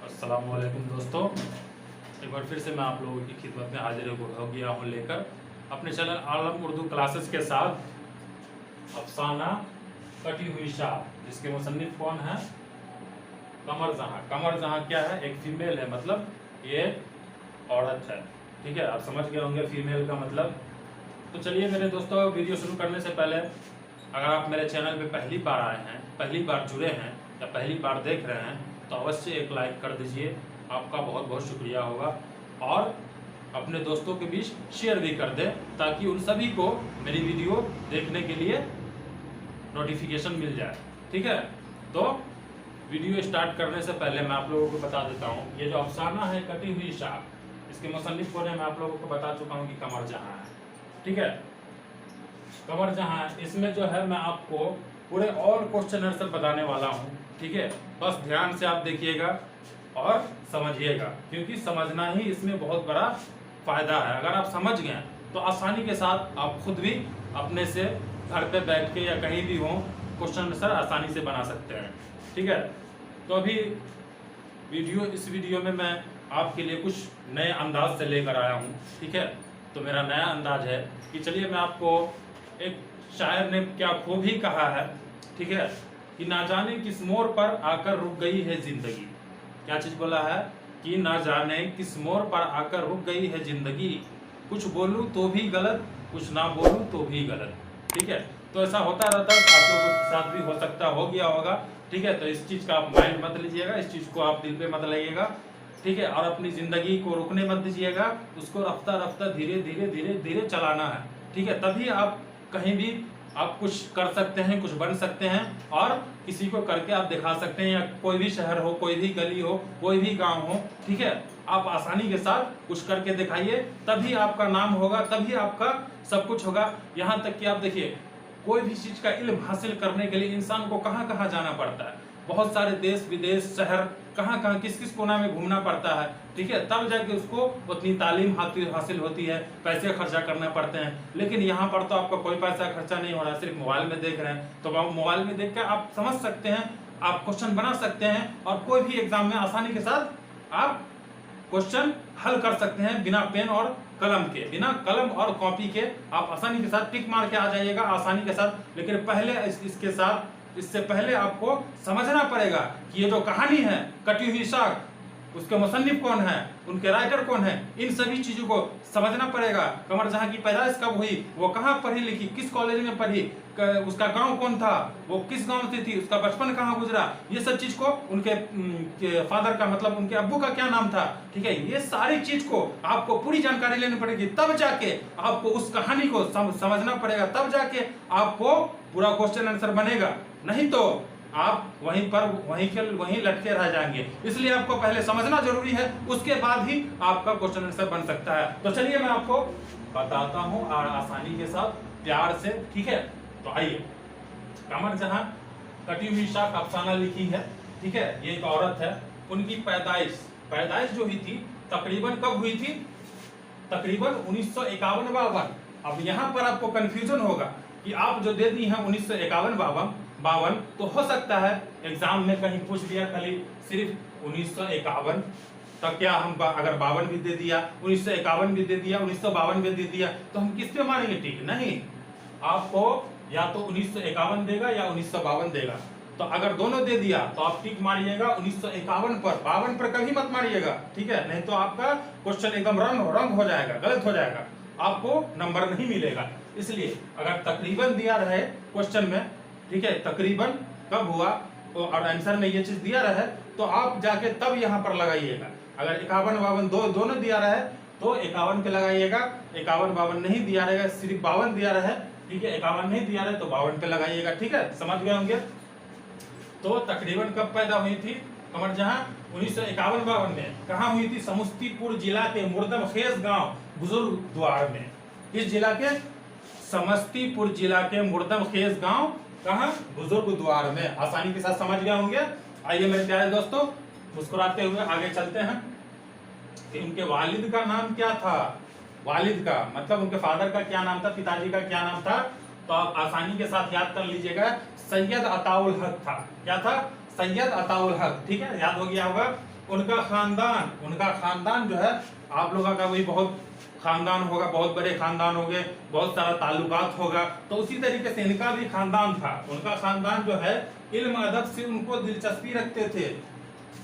अस्सलामुअलैकुम दोस्तों, एक बार फिर से मैं आप लोगों की खिदमत में हाजिर हो गया हूँ लेकर अपने चैनल आलम उर्दू क्लासेस के साथ अफसाना कटी हुई शाह, जिसके मुसन्निफ कौन है? कमर जहां। कमर जहां क्या है? एक फीमेल है, मतलब ये औरत है। ठीक है, आप समझ गए होंगे फीमेल का मतलब। तो चलिए मेरे दोस्तों, वीडियो शुरू करने से पहले अगर आप मेरे चैनल पे पहली बार आए हैं, पहली बार जुड़े हैं या पहली बार देख रहे हैं तो अवश्य एक लाइक कर दीजिए, आपका बहुत बहुत शुक्रिया होगा। और अपने दोस्तों के बीच शेयर भी कर दें ताकि उन सभी को मेरी वीडियो देखने के लिए नोटिफिकेशन मिल जाए। ठीक है, तो वीडियो स्टार्ट करने से पहले मैं आप लोगों को बता देता हूँ, ये जो अफसाना है कटी हुई शाह, इसके मुसन्निफ कौन है मैं आप लोगों को बता चुका हूँ कि कमर जहां है। ठीक है, कमर जहां, इसमें जो है मैं आपको पूरे और क्वेश्चन आंसर बताने वाला हूं। ठीक है, बस ध्यान से आप देखिएगा और समझिएगा, क्योंकि समझना ही इसमें बहुत बड़ा फायदा है। अगर आप समझ गए तो आसानी के साथ आप खुद भी अपने से घर पे बैठ के या कहीं भी हो क्वेश्चन आंसर आसानी से बना सकते हैं। ठीक है, तो अभी इस वीडियो में मैं आपके लिए कुछ नए अंदाज से लेकर आया हूँ। ठीक है, तो मेरा नया अंदाज है कि चलिए मैं आपको, एक शायर ने क्या खूब ही कहा है, ठीक है, कि ना जाने किस मोड़ पर आकर रुक गई है जिंदगी। क्या चीज बोला है? कि ना जाने किस मोड़ पर आकर रुक गई है जिंदगी, कुछ बोलूं तो भी गलत, कुछ ना बोलूं तो भी गलत। ठीक है, तो ऐसा होता रहता है, आप लोगों के साथ भी हो सकता, हो गया होगा। ठीक है, तो इस चीज का आप माइंड मत लीजिएगा, इस चीज को आप दिल पे मत लाइएगा। ठीक है, और अपनी जिंदगी को रुकने मत दीजिएगा, उसको रफ्ता रफ्ता धीरे धीरे धीरे धीरे चलाना है। ठीक है, तभी आप कहीं भी आप कुछ कर सकते हैं, कुछ बन सकते हैं और किसी को करके आप दिखा सकते हैं। या कोई भी शहर हो, कोई भी गली हो, कोई भी गांव हो, ठीक है, आप आसानी के साथ कुछ करके दिखाइए, तभी आपका नाम होगा, तभी आपका सब कुछ होगा। यहाँ तक कि आप देखिए, कोई भी चीज का इल्म हासिल करने के लिए इंसान को कहाँ कहाँ जाना पड़ता है, बहुत सारे देश विदेश शहर, कहाँ कहाँ किस किस कोना में घूमना पड़ता है। ठीक है, तब जाके उसको उतनी तालीम हासिल होती है, पैसे खर्चा करना पड़ते हैं। लेकिन यहाँ पर तो आपका कोई पैसा खर्चा नहीं हो रहा, सिर्फ मोबाइल में देख रहे हैं, तो मोबाइल में देख कर आप समझ सकते हैं, आप क्वेश्चन बना सकते हैं और कोई भी एग्जाम में आसानी के साथ आप क्वेश्चन हल कर सकते हैं, बिना पेन और कलम के, बिना कलम और कॉपी के आप आसानी के साथ टिक मार के आ जाइएगा आसानी के साथ। लेकिन पहले इससे पहले आपको समझना पड़ेगा कि ये जो कहानी है कटी हुई शाह, उसके मुसन्निफ कौन है, उनके राइटर कौन है, इन सभी चीजों को समझना पड़ेगा। कमर जहां की पैदाइश कब हुई, वो कहाँ पढ़ी लिखी, किस कॉलेज में पढ़ी, उसका गांव कौन था, वो किस गांव से थी, उसका बचपन कहाँ गुजरा, ये सब चीज को, उनके फादर का मतलब उनके अब्बू का क्या नाम था। ठीक है, ये सारी चीज को आपको पूरी जानकारी लेनी पड़ेगी, तब जाके आपको उस कहानी को समझना पड़ेगा, तब जाके आपको पूरा क्वेश्चन आंसर बनेगा। नहीं तो आप वहीं लटके रह जाएंगे। इसलिए आपको पहले समझना जरूरी है, उसके बाद ही आपका क्वेश्चन आंसर बन सकता है। तो चलिए मैं आपको बताता हूं और आसानी के साथ, प्यार से। ठीक है, तो आइए, कमर जहां कटी हुई शाह का अफसाना लिखी है। ठीक है, ये एक औरत है, उनकी पैदाइश जो हुई थी तकरीबन कब हुई थी? तकरीबन 1951-52। अब यहाँ पर आपको कंफ्यूजन होगा कि आप जो दे दी है 1951-52, तो हो सकता है एग्जाम में कहीं पूछ दिया खाली सिर्फ 1951 तक, क्या हम अगर 52 भी दे दिया, 1951 भी दे दिया, 1952 भी दे दिया, तो हम किस पे मारेंगे टिक? नहीं, आपको या तो 1951 देगा या 1952 देगा। तो अगर दोनों दे दिया तो आप टिक मारिएगा 1951 पर, 52 पर कभी मत मारिएगा। ठीक है, नहीं तो आपका क्वेश्चन एकदम रंग हो जाएगा, गलत हो जाएगा, आपको नंबर नहीं मिलेगा। इसलिए अगर तकरीबन दिया रहे क्वेश्चन में, ठीक है, तकरीबन कब हुआ और आंसर में ये चीज दिया रहे, तो आप जाके तब यहाँ पर लगाइएगा। अगर 51-52 दोनों दिया रहे तो 51 पे लगाइएगा, 51-52 नहीं दिया रहेगा, सिर्फ 52 दिया रहे, ठीक है, 51 नहीं दिया रहे तो 52 पे लगाइएगा। ठीक है, समझ गए होंगे। तो तकरीबन कब पैदा हुई थी कमर जहां? 1951-52 में। कहाँ हुई थी? समस्तीपुर जिला के मुर्दमखेज गांव बुजुर्ग द्वार में। किस जिला के? समस्तीपुर जिला के मुर्दमखेज गांव, कहाँ? बुजुर्ग द्वार में। आसानी के साथ समझ गए होंगे। आइए मेरे प्यारे दोस्तों, मुस्कुराते हुए आगे चलते हैं कि उनके वालिद का नाम क्या था। वालिद का मतलब उनके फादर का क्या नाम था, पिताजी का क्या नाम था, तो आप आसानी के साथ याद कर लीजिएगा, सैयद अताउल हक था। क्या था? सैयद अताउल हक। ठीक है, याद हो गया होगा। उनका खानदान जो है, आप लोगों का वही बहुत खानदान होगा, बहुत बड़े खानदान होंगे, बहुत सारा ताल्लुकात होगा, तो उसी तरीके से इनका भी खानदान था। उनका खानदान जो है इल्म अदब से उनको दिलचस्पी रखते थे।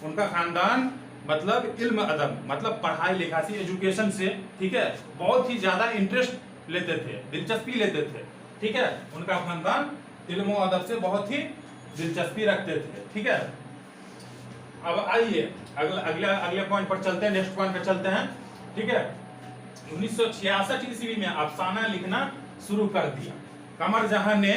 उनका खानदान मतलब इल्म अदब मतलब पढ़ाई लिखाई से, एजुकेशन से, ठीक है, बहुत ही ज्यादा इंटरेस्ट लेते थे, दिलचस्पी लेते थे, ठीक है। उनका खानदान इल्म अदब से बहुत ही दिलचस्पी रखते थे, ठीक है। अब आइए अगले पॉइंट पर चलते हैं, नेक्स्ट पॉइंट पर चलते हैं, ठीक है। 1966 ईस्वी में अफसाना लिखना शुरू कर दिया। कमर जहां ने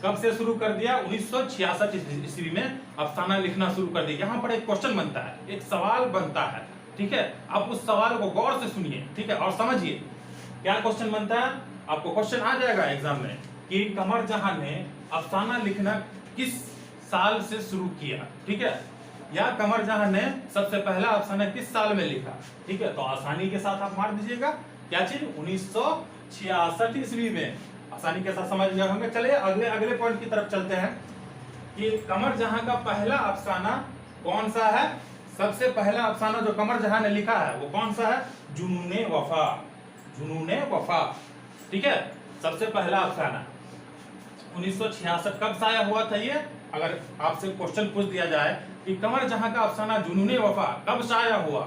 कब से शुरू कर दिया? 1966 ईस्वी में अफसाना लिखना शुरू कर दिया। यहाँ पर एक क्वेश्चन बनता है, एक सवाल बनता है, ठीक है। आप उस सवाल को गौर से सुनिए, ठीक है, और समझिए क्या क्वेश्चन बनता है। आपको क्वेश्चन आ जाएगा एग्जाम में कि कमर जहां ने अफसाना लिखना किस साल से शुरू किया, ठीक है, या कमर जहां ने सबसे पहला अफसाना किस साल में लिखा, ठीक है। तो आसानी के साथ आप मार दीजिएगा क्या चीज, 1966 ईस्वी में। आसानी के साथ समझ गए होंगे। चलिए अगले पॉइंट की तरफ चलते हैं कि कमर जहां का पहला अफसाना कौन सा है। सबसे पहला अफसाना जो कमर जहां ने लिखा है वो कौन सा है? जुनूने वफा। जुनूने वफा, ठीक है, सबसे पहला अफसाना 1966 कब शाया हुआ था ये? अगर आपसे क्वेश्चन पूछ दिया जाए कि कमर जहां का अफसाना जुनूने वफा कब शाया हुआ,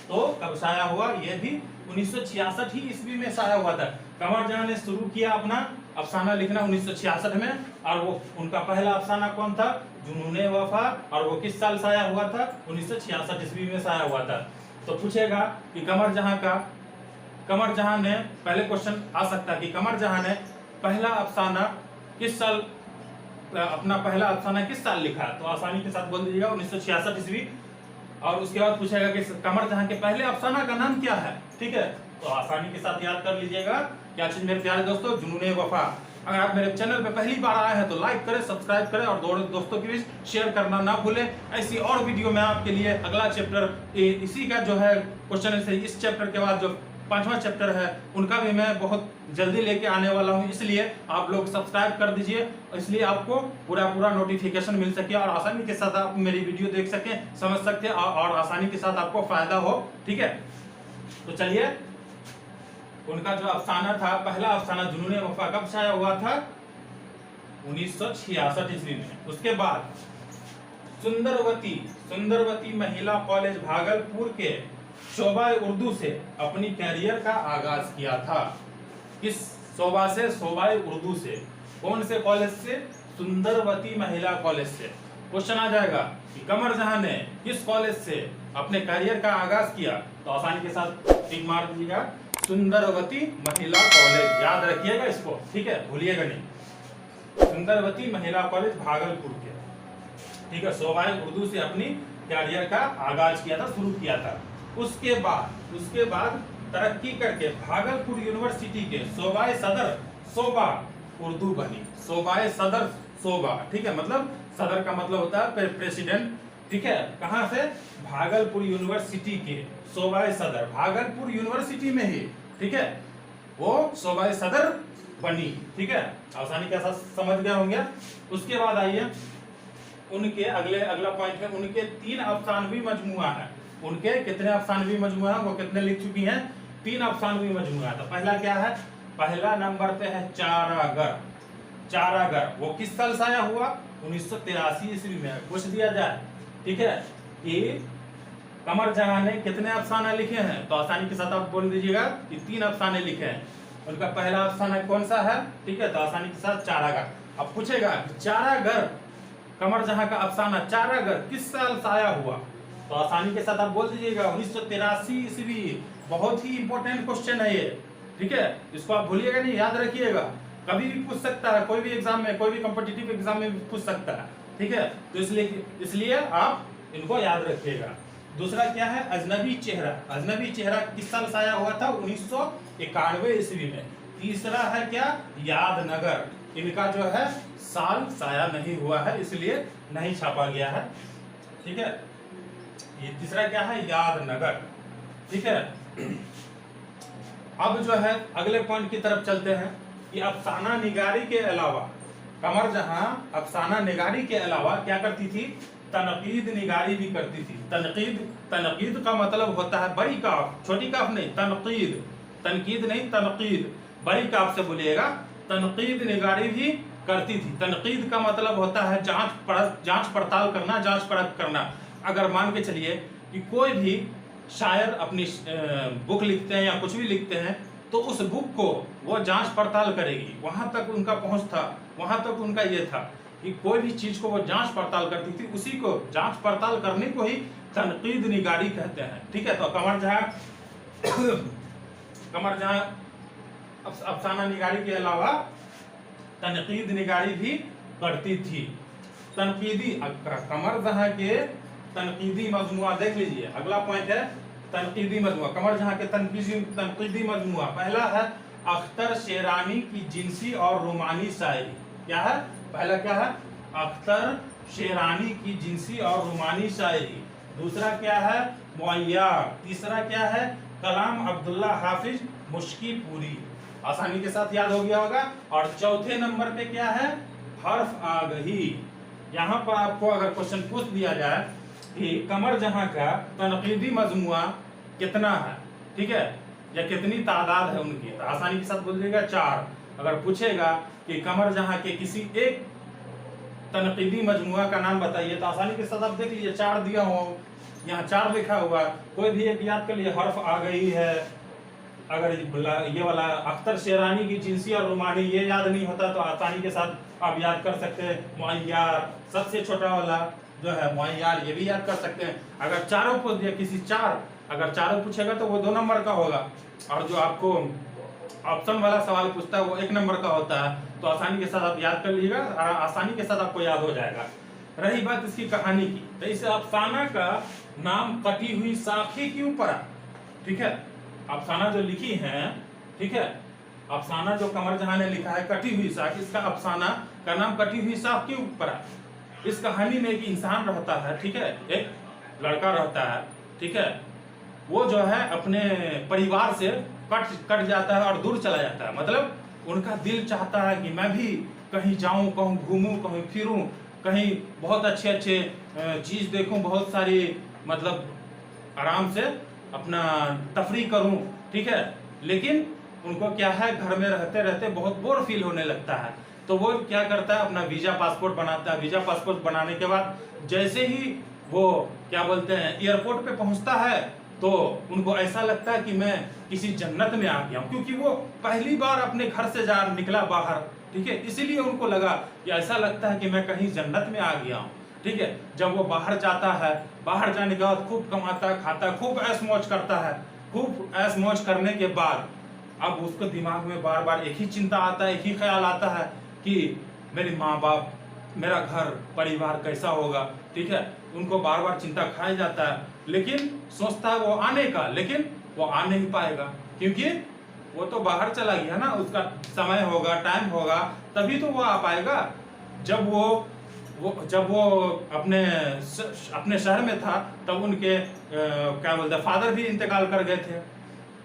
तो कब शाया हुआ? ये भी 1966 ही ईस्वी में शाया हुआ था। कमर जहां ने शुरू किया अपना अफसाना लिखना 1966 में, और वो उनका पहला अफसाना कौन था? जुनूने वफा, और वो किस साल शाया हुआ था? 1966 ईस्वी में शाया हुआ था। तो पूछेगा कि कमर जहां ने, पहले क्वेश्चन आ सकता है कि कमर जहां ने पहला अफसाना किस साल, अपना पहला अफसाना किस साल लिखा? तो आसानी के साथ बोल दीजिएगा 1966 ईस्वी। और उसके बाद पूछेगा कि कमर जहां के पहले अफसाना का नाम क्या है, ठीक है। तो आसानी के साथ याद कर लीजिएगा क्या चीज मेरे प्यारे दोस्तों, जुनूने वफा। अगर आप मेरे चैनल पे पहली बार आए हैं तो लाइक करें, सब्सक्राइब करें और दोस्तों के बीच शेयर करना ना भूलें। ऐसी और वीडियो में आपके लिए अगला चैप्टर इसी का जो है क्वेश्चन से, इस चैप्टर के बाद जो 5वां चैप्टर है उनका भी मैं बहुत जल्दी लेके आने वाला हूं, इसलिए आप लोग सब्सक्राइब कर दीजिए, इसलिए आपको पूरा नोटिफिकेशन मिल सके और आसानी के साथ आप मेरी वीडियो देख सकें, समझ सकते हैं और आसानी के साथ आपको फायदा हो, ठीक है। तो चलिए, उनका जो अफसाना था, पहला अफसाना जुनूने वफा कब शाया हुआ था? 1966 ईस्वी में। उसके बाद सुंदरवती महिला कॉलेज भागलपुर के शोबा उर्दू से अपनी कैरियर का आगाज किया था। किस शोबा से? शोबा उर्दू से। कौन से कॉलेज से? सुंदरवती महिला कॉलेज से। क्वेश्चन आ जाएगा कि कमर जहां ने किस कॉलेज से अपने कैरियर का आगाज किया? तो आसानी के साथ टिक मार दीजिएगा, सुंदरवती महिला कॉलेज। याद रखिएगा इसको, ठीक है, भूलिएगा नहीं। सुंदरवती महिला कॉलेज भागलपुर के, ठीक है, शोबा उर्दू से अपनी कैरियर का आगाज किया था, शुरू किया था। उसके बाद तरक्की करके भागलपुर यूनिवर्सिटी के शोबाए सदर शोबा उर्दू बनी। शोबाए सदर शोबा, ठीक है, मतलब सदर का मतलब होता है प्रेसिडेंट, ठीक है। कहां से? भागलपुर यूनिवर्सिटी के शोबाए सदर, भागलपुर यूनिवर्सिटी में ही, ठीक है, वो शोबाए सदर बनी, ठीक है। आसानी के साथ समझ गए होंगे। उसके बाद आइए उनके अगला पॉइंट है, उनके 3 अफसानवी मजमुआ है। उनके कितने अफसानवी मजमुआ है, वो कितने लिख चुकी हैं? 3 अफसानवी मजमुआ है। तो पहला क्या है? पहला नंबर पे है चारागर। वो किस साल शाया हुआ? 1983 ईस्वी में। पूछ दिया जाए, ठीक है, कि कमर जहां ने कितने अफसाना लिखे हैं, तो आसानी के साथ आप बोल दीजिएगा कि 3 अफसाने लिखे हैं। उनका पहला अफसाना कौन सा है, ठीक है, तो आसानी के साथ चारागर। अब पूछेगा चारागर, कमर जहां का अफसाना चारागर किस साल शाया हुआ? तो आसानी के साथ आप बोल दीजिएगा 1983 ईस्वी। बहुत ही इंपॉर्टेंट क्वेश्चन है ये, ठीक है, इसको आप भूलिएगा नहीं, याद रखिएगा। कभी भी पूछ सकता है, कोई भी एग्जाम में, कोई भी कॉम्पिटिटिव एग्जाम में भी पूछ सकता है, ठीक है। तो इसलिए आप इनको याद रखिएगा। दूसरा क्या है? अजनबी चेहरा किस साल शाया हुआ था? 1991 ईस्वी में। तीसरा है क्या? यादनगर। इनका जो है साल शाया नहीं हुआ है, इसलिए नहीं छापा गया है, ठीक है। ये तीसरा क्या है? यादनगर, ठीक है। अब जो है अगले पॉइंट की तरफ चलते हैं कि अफसाना निगारी के अलावा कमर जहां अफसाना निगारी के अलावा क्या करती थी? तनकीद निगारी भी करती थी। तनकीद का मतलब होता है बड़ी काफ, छोटी काफ नहीं, तनकीद नहीं, तनकीद बड़ी काफ से बोलिएगा। तनकीद निगारी भी करती थी। तनकीद का मतलब होता है जांच पड़ताल करना, जांच परख करना। अगर मान के चलिए कि कोई भी शायर अपनी बुक लिखते हैं या कुछ भी लिखते हैं, तो उस बुक को वो जांच पड़ताल करेगी। वहां तक उनका पहुंच था, वहां तक उनका ये था कि कोई भी चीज को वो जांच पड़ताल करती थी, उसी को जांच पड़ताल करने को ही तनकीद निगारी कहते हैं। ठीक है, तो कमर जहां अफसाना निगारी के अलावा तनकीद निगारी भी करती थी। तनकीदी कमर जहां के तनकीदी मजमुआ देख लीजिए, अगला पॉइंट है तनकीदी मजमुआ। कमर जहां के तनकीदी मजमुआ, पहला है अख्तर शेरानी की जिनसी और रोमानी शायरी। क्या है पहला? क्या है? अख्तर शेरानी की जिनसी और रोमानी शायरी। दूसरा क्या है? मुअय्यार। तीसरा क्या है? कलाम अब्दुल्ला हाफिज मुश्की पूरी। आसानी के साथ याद हो गया होगा। और चौथे नंबर पे क्या है? हर्फ आगही। यहाँ पर आपको अगर क्वेश्चन पूछ दिया जाए कि कमर जहां का तनकीदी मजमुआ कितना है, ठीक है, या कितनी तादाद है उनकी, तो आसानी के साथ बोल दीजिएगा 4। अगर पूछेगा कि कमर जहां के किसी एक तनकीदी मजमुआ का नाम बताइए, तो आसानी के साथ आप देख लीजिए 4 दिया हो, यहाँ 4 लिखा हुआ। कोई भी एक याद कर लिए, हर्फ आ गई है। अगर ये वाला अख्तर शेरानी की जिनसी और रोमानी ये याद नहीं होता तो आसानी के साथ आप याद कर सकते हैं। मुअय्यार सबसे छोटा वाला जो है मुअय्यार, ये भी याद कर सकते हैं। अगर चारों पूछ दिया किसी अगर चारों पूछेगा तो वो 2 नंबर का होगा, और जो आपको ऑप्शन वाला सवाल पूछता है वो 1 नंबर का होता है। तो आसानी के साथ आप याद कर लीजिएगा, आसानी के साथ आपको याद हो जाएगा। रही बात इसकी कहानी की, तो इस अफसाना का नाम कटी हुई साखी क्यों पड़ा? ठीक है, अफसाना जो लिखी है, ठीक है, अफसाना जो कमर जहां ने लिखा है कटी हुई साख, इसका अफसाना का नाम कटी हुई साख क्यों पड़ा? इस कहानी में एक इंसान रहता है, ठीक है, एक लड़का रहता है, ठीक है, वो जो है अपने परिवार से कट जाता है और दूर चला जाता है। मतलब उनका दिल चाहता है कि मैं भी कहीं जाऊं, कहूं घूमूं, कहीं फिरूं, कहीं बहुत अच्छे चीज देखूं, बहुत सारी मतलब आराम से अपना तफरी करूं, ठीक है। लेकिन उनको क्या है, घर में रहते रहते बहुत बोर फील होने लगता है। तो वो क्या करता है, अपना वीजा पासपोर्ट बनाता है। वीजा पासपोर्ट बनाने के बाद जैसे ही वो क्या बोलते हैं एयरपोर्ट पे पहुंचता है, तो उनको ऐसा लगता है कि मैं किसी जन्नत में आ गया हूं, क्योंकि वो पहली बार अपने घर से निकला बाहर, ठीक है। इसीलिए उनको लगा कि ऐसा लगता है कि मैं कहीं जन्नत में आ गया हूं, ठीक है। जब वो बाहर जाता है, बाहर जाने के बाद खूब कमाता है, खाता है, खूब ऐश मौज करता है। खूब ऐश मौज करने के बाद अब उसको दिमाग में बार बार एक ही चिंता आता है, एक ही ख्याल आता है कि मेरे माँ बाप, मेरा घर परिवार कैसा होगा, ठीक है। उनको बार बार चिंता खाया जाता है, लेकिन सोचता है वो आने का, लेकिन वो आ नहीं पाएगा, क्योंकि वो तो बाहर चला गया ना। उसका समय होगा, टाइम होगा, तभी तो वो आ पाएगा। जब वो अपने शहर में था, तब उनके क्या बोलते हैं फादर भी इंतकाल कर गए थे।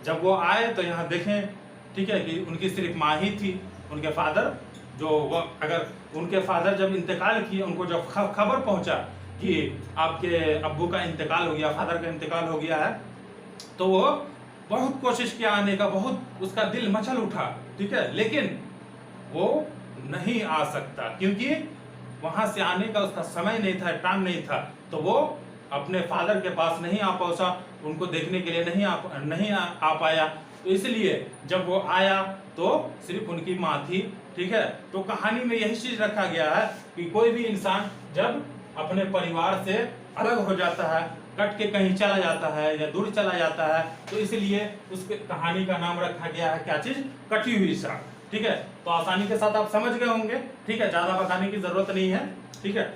जब वो आए तो यहाँ देखें, ठीक है, कि उनकी सिर्फ माँ ही थी। उनके फादर अगर उनके फादर जब इंतकाल किए, उनको जब खबर पहुंचा कि आपके अब्बू का इंतकाल हो गया, फादर का इंतकाल हो गया है, तो वो बहुत कोशिश किया आने का, बहुत उसका दिल मचल उठा, ठीक है, लेकिन वो नहीं आ सकता, क्योंकि वहां से आने का उसका समय नहीं था, टाइम नहीं था। तो वो अपने फादर के पास नहीं आ पहुंचा, उनको देखने के लिए नहीं आ पाया। तो इसलिए जब वो आया तो सिर्फ उनकी माँ थी, ठीक है। तो कहानी में यही चीज रखा गया है कि कोई भी इंसान जब अपने परिवार से अलग हो जाता है, कट के कहीं चला जाता है या दूर चला जाता है, तो इसलिए उस कहानी का नाम रखा गया है, क्या चीज? कटी हुई साख, ठीक है। तो आसानी के साथ आप समझ गए होंगे, ठीक है, ज्यादा बताने की जरूरत नहीं है, ठीक है।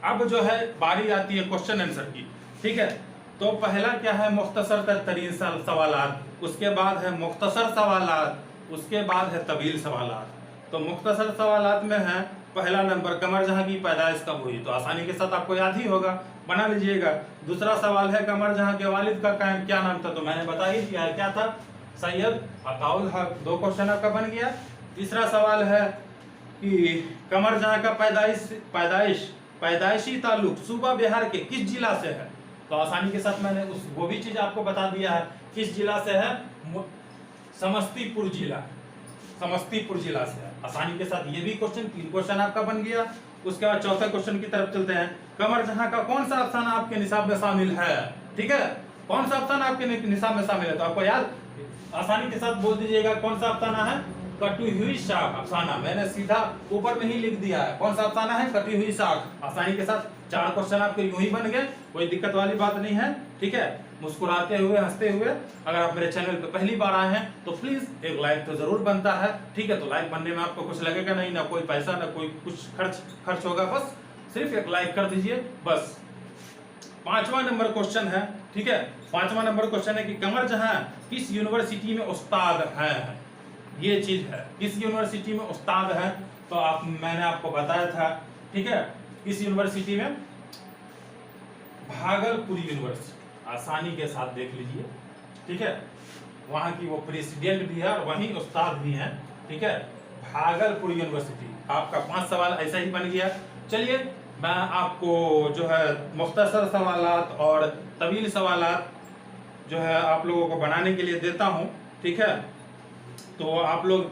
अब जो है बारी आती है क्वेश्चन आंसर की, ठीक है। तो पहला क्या है, मुख्तसर तरीन सवालात, उसके बाद है मुख्तसर सवालात, उसके बाद है तवील सवालात। तो मुख्तसर सवालात में है पहला नंबर, कमर जहां की पैदाइश कब हुई? तो आसानी के साथ आपको याद ही होगा, बना लीजिएगा। दूसरा सवाल है कमर जहां के वालिद का क्या नाम था? तो मैंने बता ही दिया है, क्या था? सैयद अताउल हक। 2 क्वेश्चन आपका बन गया। तीसरा सवाल है कि कमर जहां का पैदाइश पैदाइशी ताल्लुक सूबा बिहार के किस जिला से है? तो आसानी के साथ मैंने वो भी चीज आपको बता दिया है, किस जिला से है? समस्तीपुर जिला, समस्तीपुर जिला से है। आसानी के साथ ये भी क्वेश्चन, 3 क्वेश्चन आपका बन गया। उसके बाद चौथे क्वेश्चन की तरफ चलते हैं। कमर जहां का कौन सा अफसाना आपके निसाब में शामिल है? ठीक है, कौन सा अफसाना आपके निसाब में शामिल है? तो आपको याद, आसानी के साथ बोल दीजिएगा कौन सा अफसाना है? कटी हुई शाख अफसाना। मैंने सीधा ऊपर में ही लिख दिया है, कौन सा अफसाना है? कटी हुई शाख। आसानी के साथ 4 क्वेश्चन आपके यूं ही बन गए, कोई दिक्कत वाली बात नहीं है। ठीक है, मुस्कुराते हुए, हंसते हुए। अगर आप मेरे चैनल पे पहली बार आए हैं तो प्लीज एक लाइक तो जरूर बनता है। ठीक है, तो लाइक बनने में आपको कुछ लगेगा नहीं, ना कोई पैसा, ना कोई कुछ खर्च होगा, बस सिर्फ एक लाइक कर दीजिए बस। 5वां नंबर क्वेश्चन है। ठीक है, 5वां नंबर क्वेश्चन है कि कमर जहां किस यूनिवर्सिटी में उस्ताद है? ये चीज है, किस यूनिवर्सिटी में उस्ताद है? तो मैंने आपको बताया था। ठीक है, किस यूनिवर्सिटी में? भागलपुर यूनिवर्सिटी। आसानी के साथ देख लीजिए। ठीक है, वहां की वो प्रेसिडेंट भी है और वहीं उस्ताद भी हैं। ठीक है, भागलपुर यूनिवर्सिटी। आपका 5 सवाल ऐसा ही बन गया। चलिए, मैं आपको जो है मुख्तसर सवालात और तवील सवालात जो है आप लोगों को बनाने के लिए देता हूं। ठीक है, तो आप लोग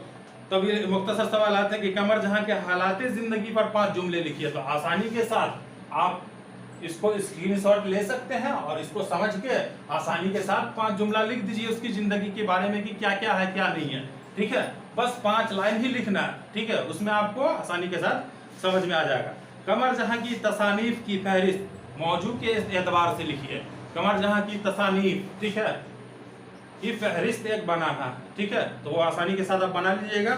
तवील मुख्तसर सवालात है कि कमर जहां के हालाते जिंदगी पर 5 जुमले लिखिए। तो आसानी के साथ आप इसको स्क्रीनशॉट ले सकते हैं और इसको समझ के आसानी के साथ 5 जुमला लिख दीजिए उसकी जिंदगी के बारे में कि क्या क्या है क्या नहीं है। ठीक है, बस 5 लाइन ही लिखना है। ठीक है, उसमें आपको आसानी के साथ समझ में आ जाएगा। कमर जहां की तसानीफ की फहरिस्त मौजू के एतबार से लिखिए। कमर जहां की तसानीफ, ठीक है, ये फहरिस्त एक बनाना। ठीक है, तो वो आसानी के साथ आप बना लीजिएगा।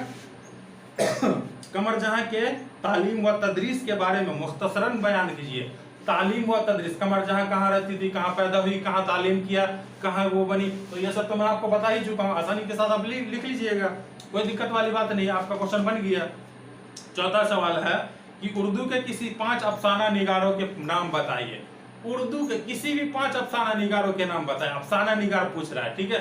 कमर जहां के तालीम व तदरीस के बारे में मुख्तसरन बयान कीजिए। तालीम व तदरीस, कमर जहां कहाँ रहती थी, कहाँ पैदा हुई, कहाँ तालीम किया, कहाँ वो बनी, तो ये सब तो मैं आपको बता ही चुका हूँ। आसानी के साथ आप लिख लीजिएगा, कोई दिक्कत वाली बात नहीं है। आपका क्वेश्चन बन गया। चौथा सवाल है कि उर्दू के किसी 5 अफसाना निगारों के नाम बताइए। उर्दू के किसी भी 5 अफसाना निगारों के नाम बताएं। अफसाना निगार पूछ रहा है। ठीक है,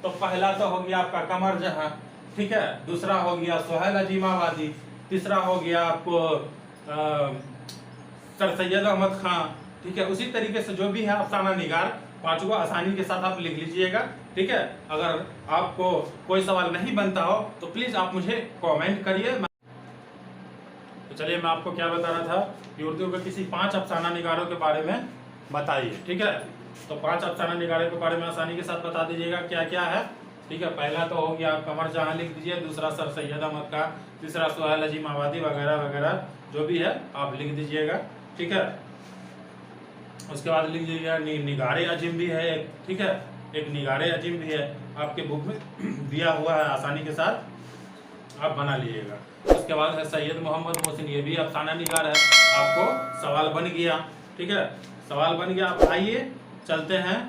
तो पहला तो हो गया आपका कमर जहां। ठीक है, दूसरा हो गया सुहेल अजीमाबादी, तीसरा हो गया आपको सर सैयद अहमद खान। ठीक है, उसी तरीके से जो भी है अफसाना निगार 5 को आसानी के साथ आप लिख लीजिएगा। ठीक है, अगर आपको कोई सवाल नहीं बनता हो तो प्लीज आप मुझे कमेंट करिए। तो चलिए, मैं आपको क्या बता रहा था कि उर्दू के किसी 5 अफसाना निगारों के बारे में बताइए। ठीक है, तो 5 अफसाना निगारों के बारे में आसानी के साथ बता दीजिएगा क्या क्या है। ठीक है, पहला तो हो गया कमर जहां लिख दीजिए, दूसरा सर सैयद अहमद का, तीसरा सुहेल अजीमाबादी वगैरह वगैरह जो भी है आप लिख दीजिएगा। ठीक है, उसके बाद लिख दीजिएगा निगारे अजीम भी है एक। ठीक है, एक निगारे अजीम भी है, आपके बुक में दिया हुआ है, आसानी के साथ आप बना लीजिएगा। उसके बाद है सैयद मोहम्मद मोहसिन, ये भी अफसाना निगार है। आपको सवाल बन गया। ठीक है, सवाल बन गया। आप आइए चलते हैं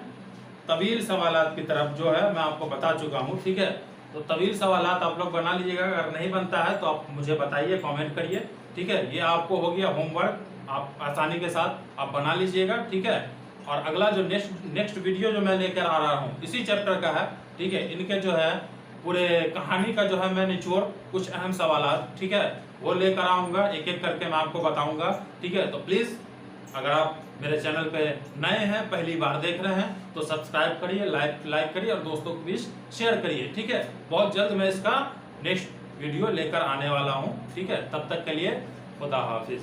तवील सवालात की तरफ, जो है मैं आपको बता चुका हूँ। ठीक है, तो तवील सवालात आप लोग बना लीजिएगा। अगर नहीं बनता है तो आप मुझे बताइए, कमेंट करिए। ठीक है, ये आपको हो गया होमवर्क, आप आसानी के साथ आप बना लीजिएगा। ठीक है, और अगला जो नेक्स्ट वीडियो जो मैं लेकर आ रहा हूँ इसी चैप्टर का है। ठीक है, इनके जो है पूरे कहानी का जो है मैं निचोड़ कुछ अहम सवाल, ठीक है, वो लेकर आऊँगा, एक एक करके मैं आपको बताऊँगा। ठीक है, तो प्लीज़ अगर आप मेरे चैनल पे नए हैं, पहली बार देख रहे हैं, तो सब्सक्राइब करिए, लाइक करिए और दोस्तों के बीच शेयर करिए। ठीक है, बहुत जल्द मैं इसका नेक्स्ट वीडियो लेकर आने वाला हूँ। ठीक है, तब तक के लिए खुदा हाफिज।